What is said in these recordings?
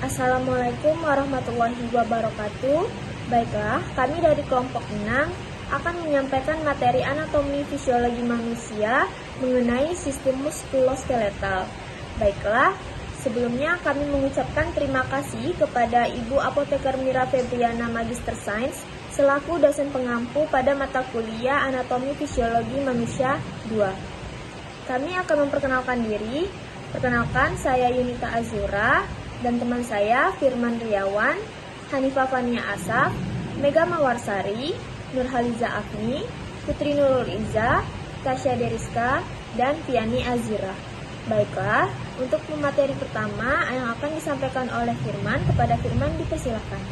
Assalamualaikum warahmatullahi wabarakatuh. Baiklah, kami dari kelompok 6 akan menyampaikan materi anatomi fisiologi manusia mengenai sistem muskuloskeletal. Baiklah, sebelumnya kami mengucapkan terima kasih kepada Ibu Apoteker Mira Febriana Magister Sains selaku dosen pengampu pada mata kuliah Anatomi Fisiologi Manusia 2. Kami akan memperkenalkan diri. Perkenalkan, saya Yunita Azura dan teman saya Firman Riawan, Hanifah Fania Asaf, Mega Mawarsari, Nurhaliza Afni, Putri Nurul Iza, Tasya Deriska, dan Fiani Azira. Baiklah, untuk materi pertama yang akan disampaikan oleh Firman, kepada Firman dipersilakan.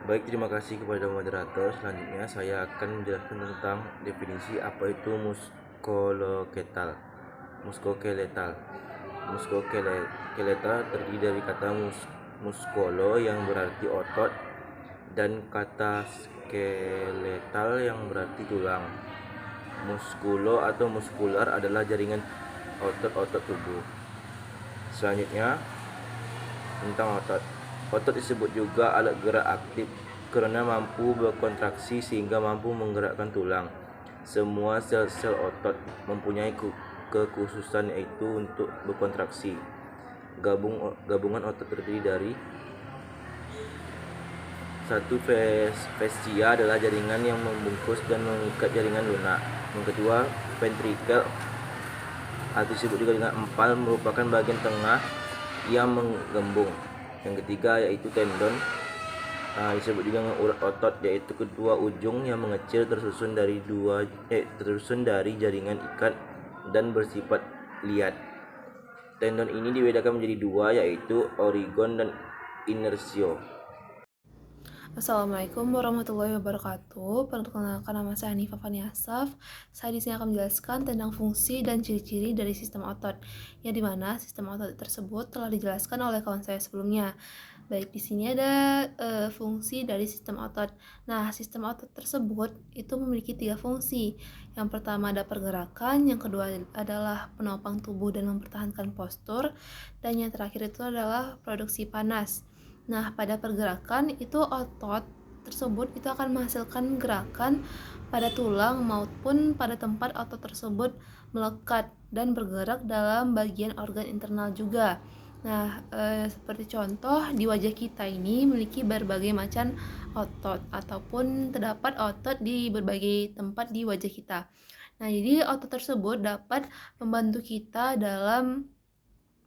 Baik, terima kasih kepada moderator. Selanjutnya saya akan menjelaskan tentang definisi apa itu muskokeletal. Muskokeletal terdiri dari kata muskolo yang berarti otot dan kata skeletal yang berarti tulang. Muskulo atau muskular adalah jaringan otot-otot tubuh. Selanjutnya tentang otot. Otot disebut juga alat gerak aktif karena mampu berkontraksi sehingga mampu menggerakkan tulang. Semua sel-sel otot mempunyai kekhususan yaitu untuk berkontraksi. Gabungan otot terdiri dari satu, fascia adalah jaringan yang membungkus dan mengikat jaringan lunak. Yang kedua, ventricle atau disebut juga dengan empal merupakan bagian tengah yang menggembung. Yang ketiga yaitu tendon, disebut juga dengan urat otot, yaitu kedua ujung yang mengecil tersusun dari jaringan ikat dan bersifat liat. Tendon ini dibedakan menjadi dua, yaitu origon dan inersio. Assalamualaikum warahmatullahi wabarakatuh. Perkenalkan, nama saya Hanifah Fania Asaf. Saya di sini akan menjelaskan tentang fungsi dan ciri-ciri dari sistem otot, yang dimana sistem otot tersebut telah dijelaskan oleh kawan saya sebelumnya. Baik, di sini ada fungsi dari sistem otot. Nah, sistem otot tersebut itu memiliki 3 fungsi. Yang pertama ada pergerakan, yang kedua adalah penopang tubuh dan mempertahankan postur, dan yang terakhir itu adalah produksi panas. Nah, pada pergerakan itu otot tersebut itu akan menghasilkan gerakan pada tulang maupun pada tempat otot tersebut melekat dan bergerak dalam bagian organ internal juga. Nah, seperti contoh di wajah kita ini memiliki berbagai macam otot ataupun terdapat otot di berbagai tempat di wajah kita. Nah, jadi otot tersebut dapat membantu kita dalam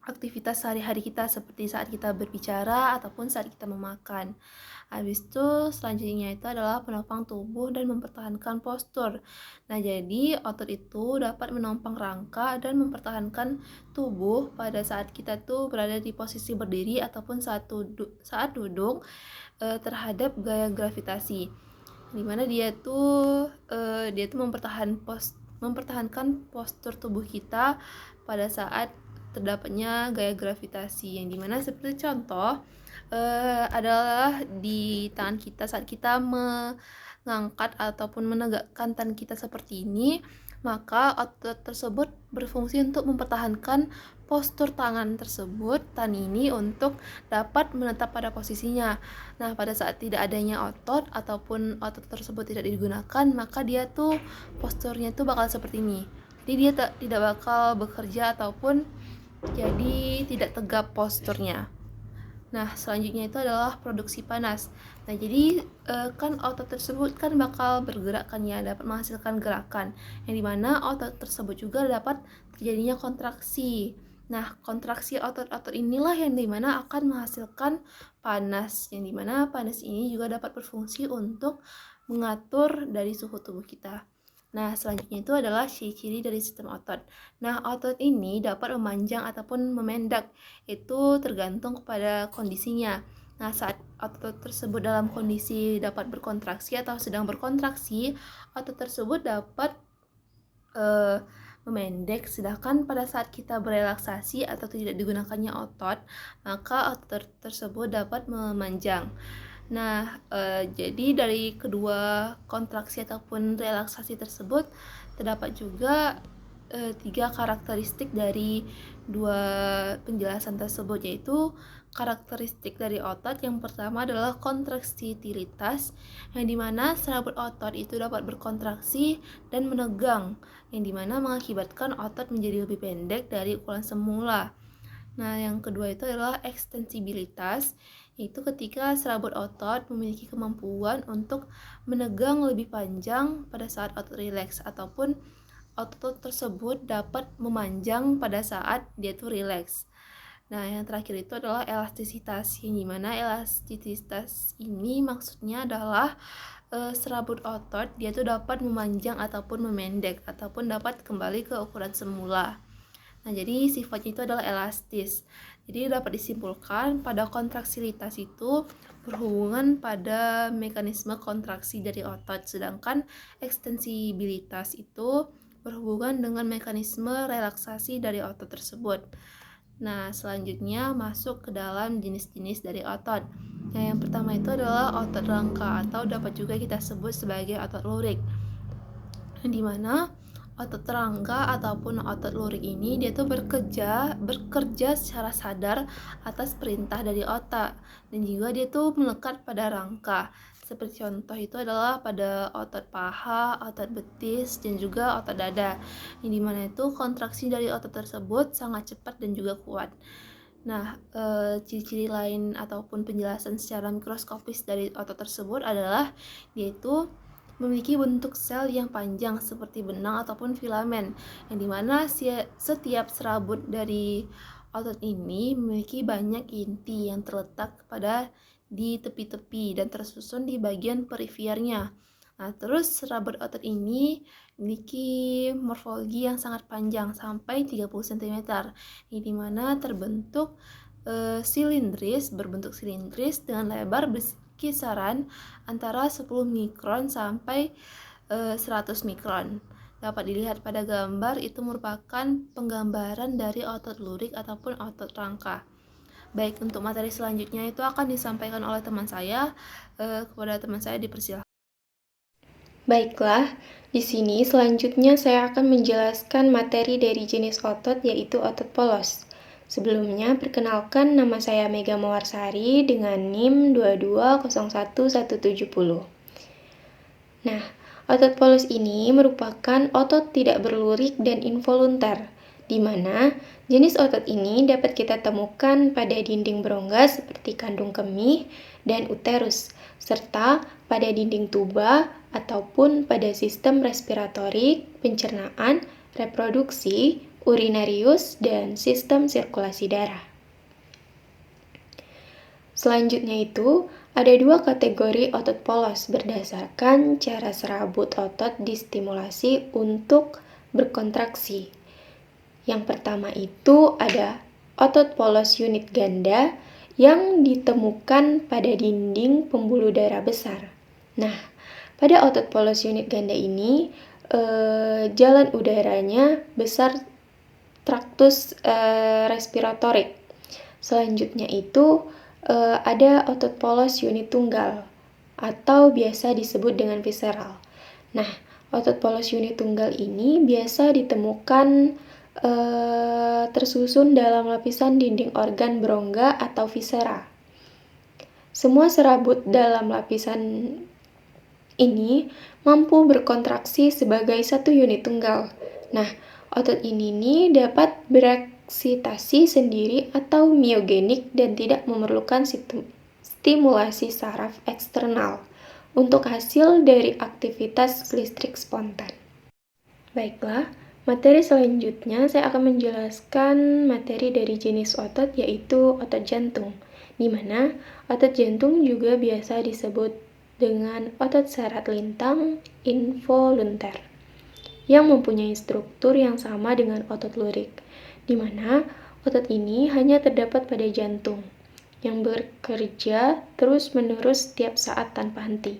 aktivitas sehari-hari kita seperti saat kita berbicara ataupun saat kita memakan. Habis itu selanjutnya itu adalah penopang tubuh dan mempertahankan postur. Nah, jadi otot itu dapat menopang rangka dan mempertahankan tubuh pada saat kita tuh berada di posisi berdiri ataupun saat duduk terhadap gaya gravitasi. Dimana dia tuh mempertahankan postur tubuh kita pada saat terdapatnya gaya gravitasi, yang dimana seperti contoh adalah di tangan kita saat kita mengangkat ataupun menegakkan tangan kita seperti ini, maka otot tersebut berfungsi untuk mempertahankan postur tangan ini untuk dapat menetap pada posisinya. Nah, pada saat tidak adanya otot ataupun otot tersebut tidak digunakan, maka dia tuh posturnya tuh bakal seperti ini. Jadi dia tidak bakal bekerja ataupun jadi tidak tegap posturnya. Nah, selanjutnya itu adalah produksi panas. Nah, jadi kan otot tersebut kan bakal bergerak kan ya, dapat menghasilkan gerakan, yang dimana otot tersebut juga dapat terjadinya kontraksi. Nah, kontraksi otot-otot inilah yang dimana akan menghasilkan panas, yang dimana panas ini juga dapat berfungsi untuk mengatur dari suhu tubuh kita. Nah, selanjutnya itu adalah ciri-ciri dari sistem otot. Nah, otot ini dapat memanjang ataupun memendak, itu tergantung kepada kondisinya. Nah, saat otot tersebut dalam kondisi dapat berkontraksi atau sedang berkontraksi, otot tersebut dapat memendek, sedangkan pada saat kita berelaksasi atau tidak digunakannya otot, maka otot tersebut dapat memanjang. Nah, jadi dari kedua kontraksi ataupun relaksasi tersebut terdapat juga 3 karakteristik dari dua penjelasan tersebut, yaitu karakteristik dari otot. Yang pertama adalah kontraksitilitas, yang dimana serabut otot itu dapat berkontraksi dan menegang, yang dimana mengakibatkan otot menjadi lebih pendek dari ukuran semula. Nah, yang kedua itu adalah ekstensibilitas, yaitu ketika serabut otot memiliki kemampuan untuk menegang lebih panjang pada saat otot rileks, ataupun otot tersebut dapat memanjang pada saat dia tuh rileks. Nah, yang terakhir itu adalah elastisitas, yang dimana elastisitas ini maksudnya adalah serabut otot dia tuh dapat memanjang ataupun memendek, ataupun dapat kembali ke ukuran semula. Nah, jadi sifatnya itu adalah elastis. Jadi dapat disimpulkan pada kontraksilitas itu berhubungan pada mekanisme kontraksi dari otot, sedangkan ekstensibilitas itu berhubungan dengan mekanisme relaksasi dari otot tersebut. Nah, selanjutnya masuk ke dalam jenis-jenis dari otot. Nah, yang pertama itu adalah otot rangka, atau dapat juga kita sebut sebagai otot lurik, di mana otot rangka ataupun otot lurik ini dia tuh bekerja secara sadar atas perintah dari otak, dan juga dia tuh melekat pada rangka. Seperti contoh itu adalah pada otot paha, otot betis, dan juga otot dada, yang dimana itu kontraksi dari otot tersebut sangat cepat dan juga kuat. Nah, ciri-ciri lain ataupun penjelasan secara mikroskopis dari otot tersebut adalah yaitu memiliki bentuk sel yang panjang seperti benang ataupun filamen, yang dimana setiap serabut dari otot ini memiliki banyak inti yang terletak di tepi-tepi dan tersusun di bagian perifernya. Nah, terus serabut otot ini memiliki morfologi yang sangat panjang sampai 30 cm, yang dimana berbentuk silindris dengan lebar kisaran antara 10 mikron sampai 100 mikron. Dapat dilihat pada gambar, itu merupakan penggambaran dari otot lurik ataupun otot rangka. Baik, untuk materi selanjutnya itu akan disampaikan oleh teman saya. Kepada teman saya dipersilakan. Baiklah, di sini selanjutnya saya akan menjelaskan materi dari jenis otot, yaitu otot polos. Sebelumnya, perkenalkan, nama saya Mega Mawarsari dengan NIM 2201170. Nah, otot polos ini merupakan otot tidak berlurik dan involuntar, di mana jenis otot ini dapat kita temukan pada dinding berongga seperti kandung kemih dan uterus, serta pada dinding tuba ataupun pada sistem respiratorik, pencernaan, reproduksi, urinarius, dan sistem sirkulasi darah. Selanjutnya itu, ada dua kategori otot polos berdasarkan cara serabut otot distimulasi untuk berkontraksi. Yang pertama itu ada otot polos unit ganda yang ditemukan pada dinding pembuluh darah besar. Nah, pada otot polos unit ganda ini, jalan udaranya besar traktus respiratorik. Selanjutnya itu ada otot polos unit tunggal atau biasa disebut dengan visceral. Nah, otot polos unit tunggal ini biasa ditemukan tersusun dalam lapisan dinding organ berongga atau viscera. Semua serabut dalam lapisan ini mampu berkontraksi sebagai satu unit tunggal. Nah, otot ini dapat bereksitasi sendiri atau miogenik dan tidak memerlukan stimulasi saraf eksternal untuk hasil dari aktivitas listrik spontan. Baiklah, materi selanjutnya saya akan menjelaskan materi dari jenis otot, yaitu otot jantung, di mana otot jantung juga biasa disebut dengan otot serat lintang involuntar, yang mempunyai struktur yang sama dengan otot lurik, di mana otot ini hanya terdapat pada jantung, yang bekerja terus-menerus setiap saat tanpa henti.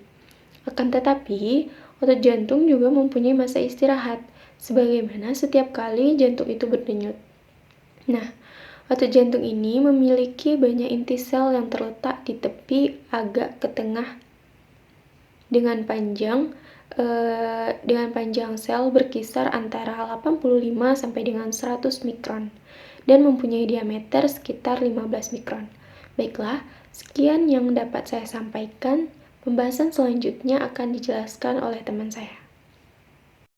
Akan tetapi, otot jantung juga mempunyai masa istirahat, sebagaimana setiap kali jantung itu berdenyut. Nah, otot jantung ini memiliki banyak inti sel yang terletak di tepi agak ke tengah dengan panjang sel berkisar antara 85 sampai dengan 100 mikron. dan mempunyai diameter sekitar 15 mikron. Baiklah, sekian yang dapat saya sampaikan. Pembahasan selanjutnya akan dijelaskan oleh teman saya.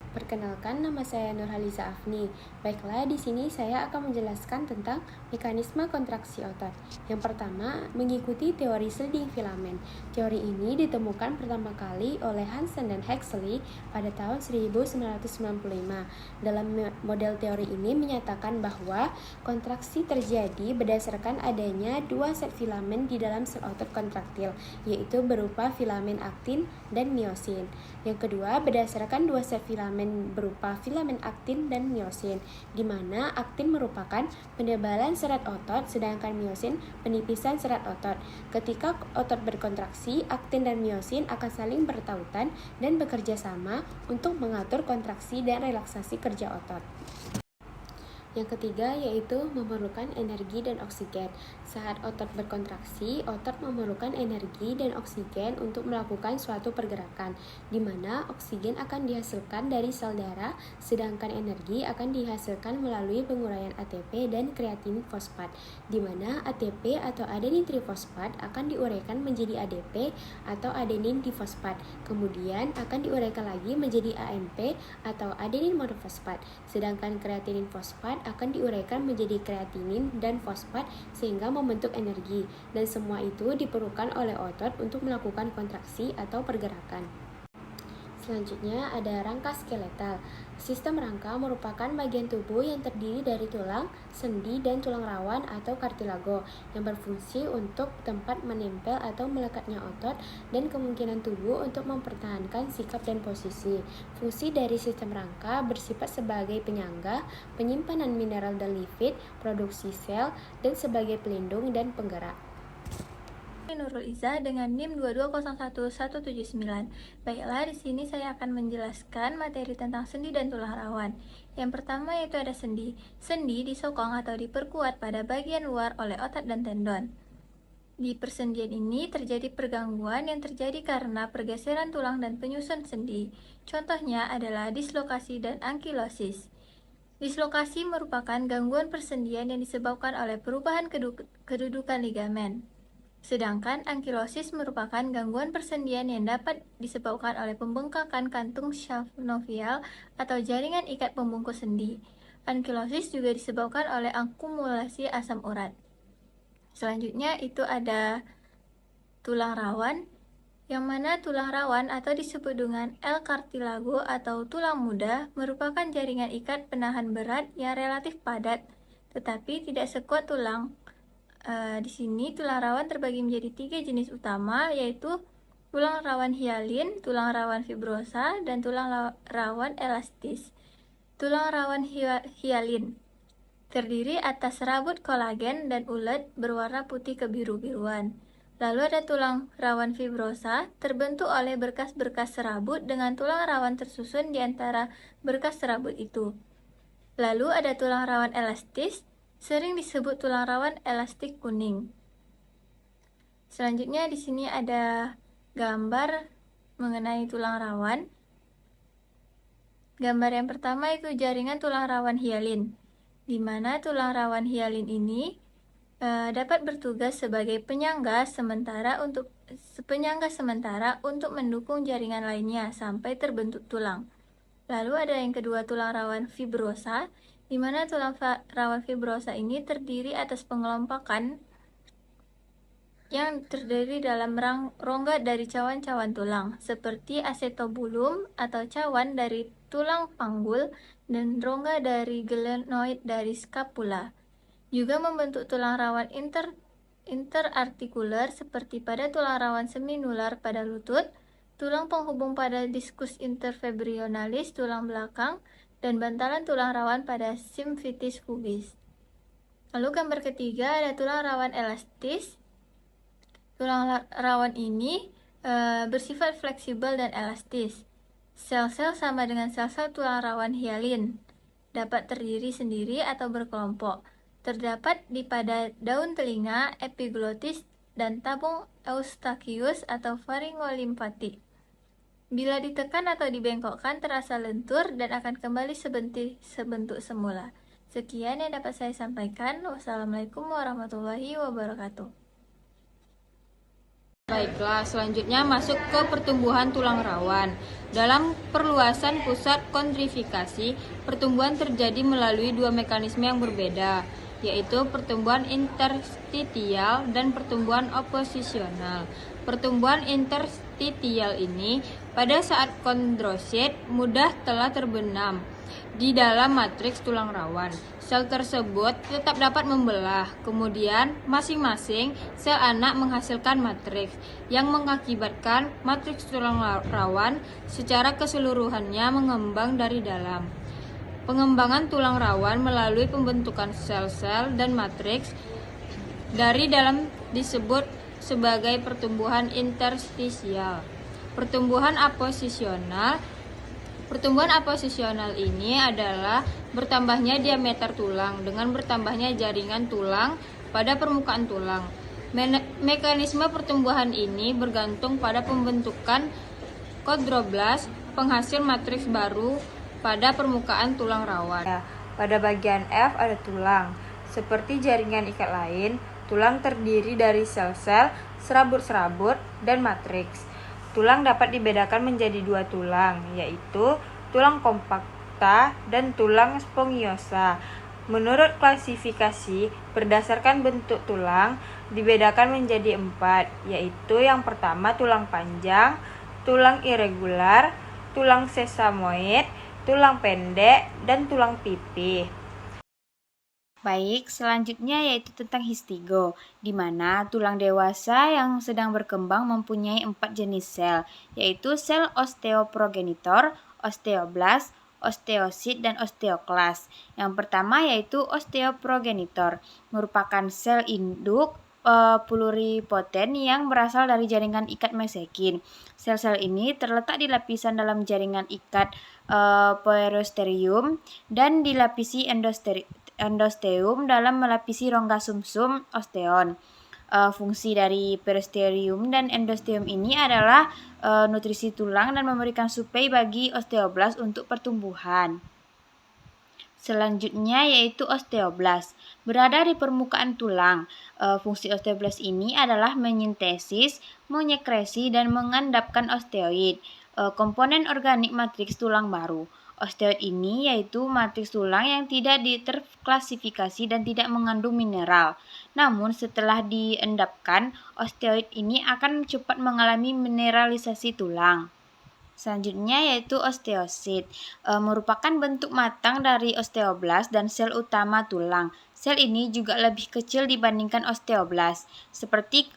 Perkenalkan, nama saya Nurhaliza Afni. Baiklah, di sini saya akan menjelaskan tentang mekanisme kontraksi otot. Yang pertama, mengikuti teori sliding filament. Teori ini ditemukan pertama kali oleh Hansen dan Huxley pada tahun 1995. Dalam model teori ini menyatakan bahwa kontraksi terjadi berdasarkan adanya dua set filamen di dalam sel otot kontraktil, yaitu berupa filamen aktin dan miosin. Yang kedua, berdasarkan dua set filamen berupa filamen aktin dan miosin, di mana aktin merupakan penebalan serat otot, sedangkan miosin penipisan serat otot. Ketika otot berkontraksi, aktin dan miosin akan saling bertautan dan bekerja sama untuk mengatur kontraksi dan relaksasi kerja otot. Yang ketiga yaitu memerlukan energi dan oksigen. Saat otot berkontraksi, otot memerlukan energi dan oksigen untuk melakukan suatu pergerakan, di mana oksigen akan dihasilkan dari sel darah, sedangkan energi akan dihasilkan melalui penguraian ATP dan kreatinin fosfat, di mana ATP atau adenin trifosfat akan diuraikan menjadi ADP atau adenin difosfat, kemudian akan diuraikan lagi menjadi AMP atau adenin monofosfat, sedangkan kreatinin fosfat akan diuraikan menjadi kreatinin dan fosfat sehingga membentuk energi, dan semua itu diperlukan oleh otot untuk melakukan kontraksi atau pergerakan. Selanjutnya ada rangka skeletal. Sistem rangka merupakan bagian tubuh yang terdiri dari tulang, sendi, dan tulang rawan atau kartilago yang berfungsi untuk tempat menempel atau melekatnya otot dan kemungkinan tubuh untuk mempertahankan sikap dan posisi. Fungsi dari sistem rangka bersifat sebagai penyangga, penyimpanan mineral dan lipid, produksi sel, dan sebagai pelindung dan penggerak. Nurul Iza dengan NIM 2201179. Baiklah, di sini saya akan menjelaskan materi tentang sendi dan tulang rawan. Yang pertama yaitu ada sendi. Sendi disokong atau diperkuat pada bagian luar oleh otot dan tendon. Di persendian ini terjadi pergangguan yang terjadi karena pergeseran tulang dan penyusun sendi. Contohnya adalah dislokasi dan ankilosis. Dislokasi merupakan gangguan persendian yang disebabkan oleh perubahan kedudukan ligamen. Sedangkan ankilosis merupakan gangguan persendian yang dapat disebabkan oleh pembengkakan kantung synovial atau jaringan ikat pembungkus sendi. Ankilosis juga disebabkan oleh akumulasi asam urat. Selanjutnya itu ada tulang rawan, yang mana tulang rawan atau disebut dengan L-cartilago atau tulang muda merupakan jaringan ikat penahan berat yang relatif padat, tetapi tidak sekuat tulang. Di sini tulang rawan terbagi menjadi 3 jenis utama, yaitu tulang rawan hialin, tulang rawan fibrosa, dan tulang rawan elastis. Tulang rawan hialin terdiri atas serabut kolagen dan ulet berwarna putih kebiru-biruan. Lalu ada tulang rawan fibrosa, terbentuk oleh berkas-berkas serabut dengan tulang rawan tersusun di antara berkas serabut itu. Lalu ada tulang rawan elastis, sering disebut tulang rawan elastik kuning. Selanjutnya di sini ada gambar mengenai tulang rawan. Gambar yang pertama itu jaringan tulang rawan hialin, di mana tulang rawan hialin ini dapat bertugas sebagai penyangga sementara untuk mendukung jaringan lainnya sampai terbentuk tulang. Lalu ada yang kedua tulang rawan fibrosa, di mana tulang rawan fibrosa ini terdiri atas pengelompokan yang terdiri dalam rongga dari cawan-cawan tulang, seperti asetobulum atau cawan dari tulang panggul dan rongga dari glenoid dari scapula. Juga membentuk tulang rawan interartikuler seperti pada tulang rawan seminular pada lutut, tulang penghubung pada diskus interfebrionalis tulang belakang, dan bantalan tulang rawan pada simfitis pubis. Lalu gambar ketiga ada tulang rawan elastis. Tulang rawan ini bersifat fleksibel dan elastis. Sel-sel sama dengan sel-sel tulang rawan hialin, dapat terdiri sendiri atau berkelompok. Terdapat pada daun telinga, epiglotis, dan tabung eustachius atau faringolimpatik. Bila ditekan atau dibengkokkan terasa lentur dan akan kembali sebentuk semula. Sekian yang dapat saya sampaikan. Wassalamualaikum warahmatullahi wabarakatuh. Baiklah, selanjutnya masuk ke pertumbuhan tulang rawan. Dalam perluasan pusat kondrifikasi, pertumbuhan terjadi melalui dua mekanisme yang berbeda, yaitu pertumbuhan interstitial dan pertumbuhan oposisional. Pertumbuhan interstitial ini pada saat kondrosit mudah telah terbenam di dalam matriks tulang rawan. Sel tersebut tetap dapat membelah, kemudian masing-masing sel anak menghasilkan matriks yang mengakibatkan matriks tulang rawan secara keseluruhannya mengembang dari dalam. Pengembangan tulang rawan melalui pembentukan sel-sel dan matriks dari dalam disebut sebagai pertumbuhan interstisial. Pertumbuhan aposisional ini adalah bertambahnya diameter tulang dengan bertambahnya jaringan tulang pada permukaan tulang. Mekanisme pertumbuhan ini bergantung pada pembentukan kondroblast, penghasil matriks baru pada permukaan tulang rawan. Pada bagian F ada tulang. Seperti jaringan ikat lain, tulang terdiri dari sel-sel, serabut-serabut, dan matriks. Tulang dapat dibedakan menjadi dua tulang, yaitu tulang kompakta dan tulang spongiosa. Menurut klasifikasi, berdasarkan bentuk tulang, dibedakan menjadi 4, yaitu yang pertama tulang panjang, tulang irregular, tulang sesamoid, tulang pendek, dan tulang pipih. Baik, selanjutnya yaitu tentang histigo, di mana tulang dewasa yang sedang berkembang mempunyai 4 jenis sel, yaitu sel osteoprogenitor, osteoblast, osteosit, dan osteoklas. Yang pertama yaitu osteoprogenitor, merupakan sel induk pluripoten yang berasal dari jaringan ikat mesekin. Sel-sel ini terletak di lapisan dalam jaringan ikat periosteum dan dilapisi endosteum dalam melapisi rongga sumsum osteon. Fungsi dari periosteum dan endosteum ini adalah nutrisi tulang dan memberikan suplai bagi osteoblast untuk pertumbuhan. Selanjutnya yaitu osteoblast, berada di permukaan tulang. Fungsi osteoblast ini adalah menyintesis, menyekresi, dan mengendapkan osteoid, komponen organik matriks tulang baru. Osteoid ini yaitu matriks tulang yang tidak terklasifikasi dan tidak mengandung mineral. Namun setelah diendapkan, osteoid ini akan cepat mengalami mineralisasi tulang. Selanjutnya yaitu osteosit, merupakan bentuk matang dari osteoblast dan sel utama tulang. Sel ini juga lebih kecil dibandingkan osteoblast. Seperti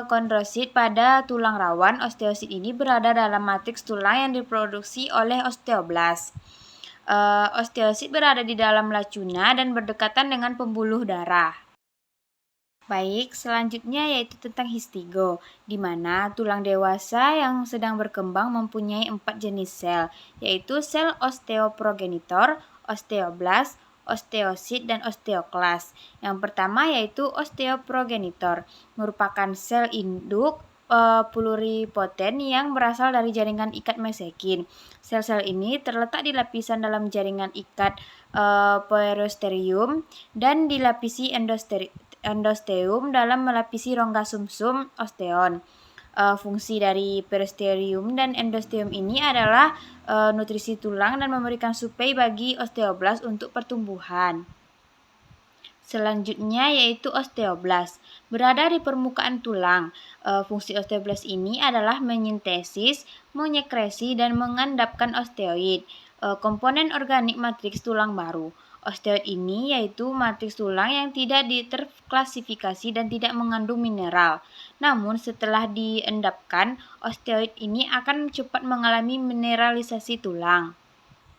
kondrosit pada tulang rawan, osteosit ini berada dalam matriks tulang yang diproduksi oleh osteoblast. Osteosit berada di dalam lacuna dan berdekatan dengan pembuluh darah. Baik, selanjutnya yaitu tentang histigo, di mana tulang dewasa yang sedang berkembang mempunyai 4 jenis sel, yaitu sel osteoprogenitor, osteoblast, osteosit, dan osteoklas. Yang pertama yaitu osteoprogenitor, merupakan sel induk pluripoten yang berasal dari jaringan ikat mesekin. Sel-sel ini terletak di lapisan dalam jaringan ikat periosteum dan dilapisi endosteum dalam melapisi rongga sumsum osteon. Fungsi dari periosteum dan endosteum ini adalah nutrisi tulang dan memberikan suplai bagi osteoblast untuk pertumbuhan. Selanjutnya yaitu osteoblast, berada di permukaan tulang. Fungsi osteoblast ini adalah menyintesis, menyekresi, dan mengendapkan osteoid, komponen organik matriks tulang baru. Osteoid ini yaitu matriks tulang yang tidak terklasifikasi dan tidak mengandung mineral. Namun setelah diendapkan, osteoid ini akan cepat mengalami mineralisasi tulang.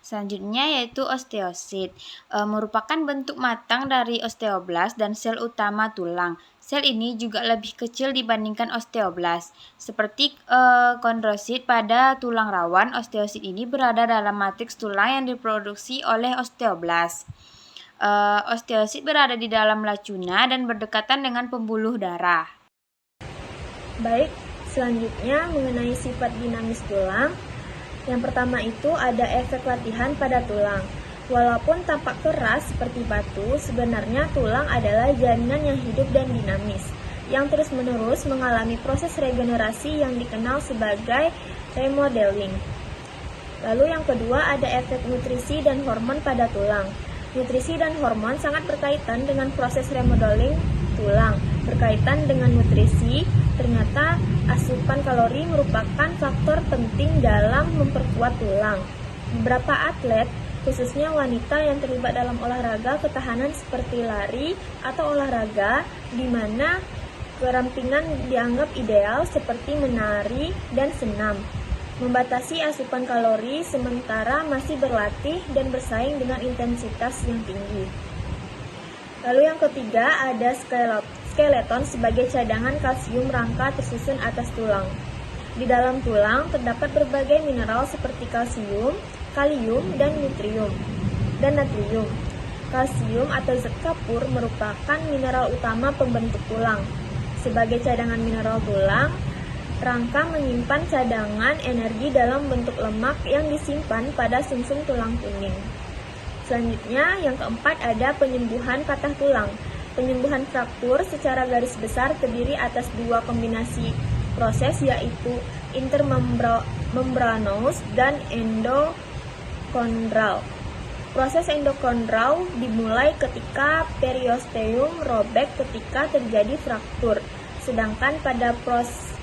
Selanjutnya yaitu osteosit, merupakan bentuk matang dari osteoblast dan sel utama tulang. Sel ini juga lebih kecil dibandingkan osteoblast. Seperti kondrosit pada tulang rawan, osteosit ini berada dalam matriks tulang yang diproduksi oleh osteoblast. Osteosit berada di dalam lacuna dan berdekatan dengan pembuluh darah. Baik, selanjutnya mengenai sifat dinamis tulang. Yang pertama itu ada efek latihan pada tulang. Walaupun tampak keras seperti batu, sebenarnya tulang adalah jaringan yang hidup dan dinamis, yang terus-menerus mengalami proses regenerasi yang dikenal sebagai remodeling. Lalu yang kedua ada efek nutrisi dan hormon pada tulang. Nutrisi dan hormon sangat berkaitan dengan proses remodeling tulang. Berkaitan dengan nutrisi, ternyata asupan kalori merupakan faktor penting dalam memperkuat tulang. Beberapa atlet, khususnya wanita yang terlibat dalam olahraga ketahanan seperti lari atau olahraga di mana kerampingan dianggap ideal seperti menari dan senam, membatasi asupan kalori sementara masih berlatih dan bersaing dengan intensitas yang tinggi. Lalu yang ketiga ada skeleton sebagai cadangan kalsium rangka tersusun atas tulang. Di dalam tulang terdapat berbagai mineral seperti kalsium, kalium, dan natrium. Kalsium atau zat kapur merupakan mineral utama pembentuk tulang. Sebagai cadangan mineral tulang, rangka menyimpan cadangan energi dalam bentuk lemak yang disimpan pada sumsum tulang kuning. Selanjutnya, yang keempat ada penyembuhan patah tulang. Penyembuhan fraktur secara garis besar terdiri atas dua kombinasi proses, yaitu intermembranous dan endokondral. Proses endokondral dimulai ketika periosteum robek ketika terjadi fraktur, sedangkan pada proses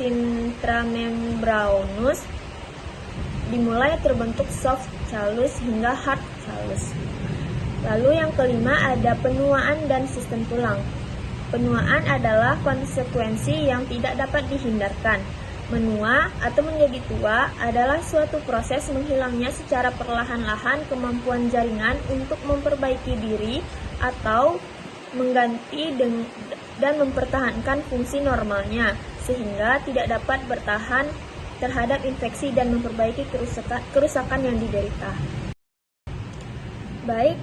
intramembranous dimulai terbentuk soft callus hingga hard callus. Lalu yang kelima ada penuaan dan sistem tulang. Penuaan adalah konsekuensi yang tidak dapat dihindarkan. Menua atau menjadi tua adalah suatu proses menghilangnya secara perlahan-lahan kemampuan jaringan untuk memperbaiki diri atau mengganti dan mempertahankan fungsi normalnya, sehingga tidak dapat bertahan terhadap infeksi dan memperbaiki kerusakan yang diderita. Baik,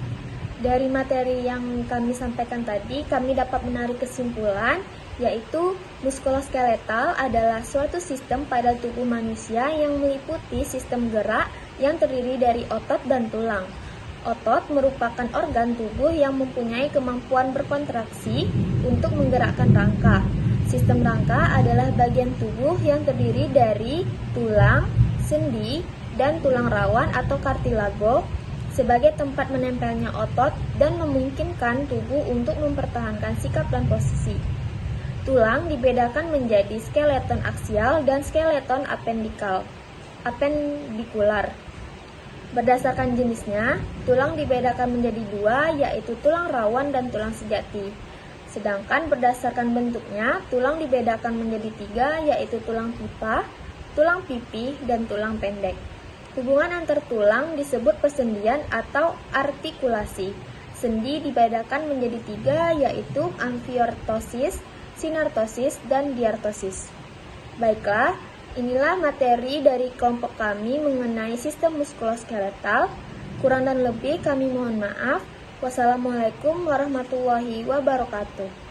dari materi yang kami sampaikan tadi, kami dapat menarik kesimpulan, yaitu muskuloskeletal adalah suatu sistem pada tubuh manusia yang meliputi sistem gerak yang terdiri dari otot dan tulang. Otot merupakan organ tubuh yang mempunyai kemampuan berkontraksi untuk menggerakkan rangka. Sistem rangka adalah bagian tubuh yang terdiri dari tulang, sendi, dan tulang rawan atau kartilago sebagai tempat menempelnya otot dan memungkinkan tubuh untuk mempertahankan sikap dan posisi. Tulang dibedakan menjadi skeleton aksial dan skeleton apendikular. Berdasarkan jenisnya, tulang dibedakan menjadi dua, yaitu tulang rawan dan tulang sejati. Sedangkan berdasarkan bentuknya, tulang dibedakan menjadi tiga, yaitu tulang pipa, tulang pipi, dan tulang pendek. Hubungan antar tulang disebut persendian atau artikulasi. Sendi dibedakan menjadi tiga, yaitu amfiortosis, sinartosis, dan diartosis. Baiklah, inilah materi dari kelompok kami mengenai sistem muskuloskeletal. Kurang dan lebih kami mohon maaf. Wassalamualaikum warahmatullahi wabarakatuh.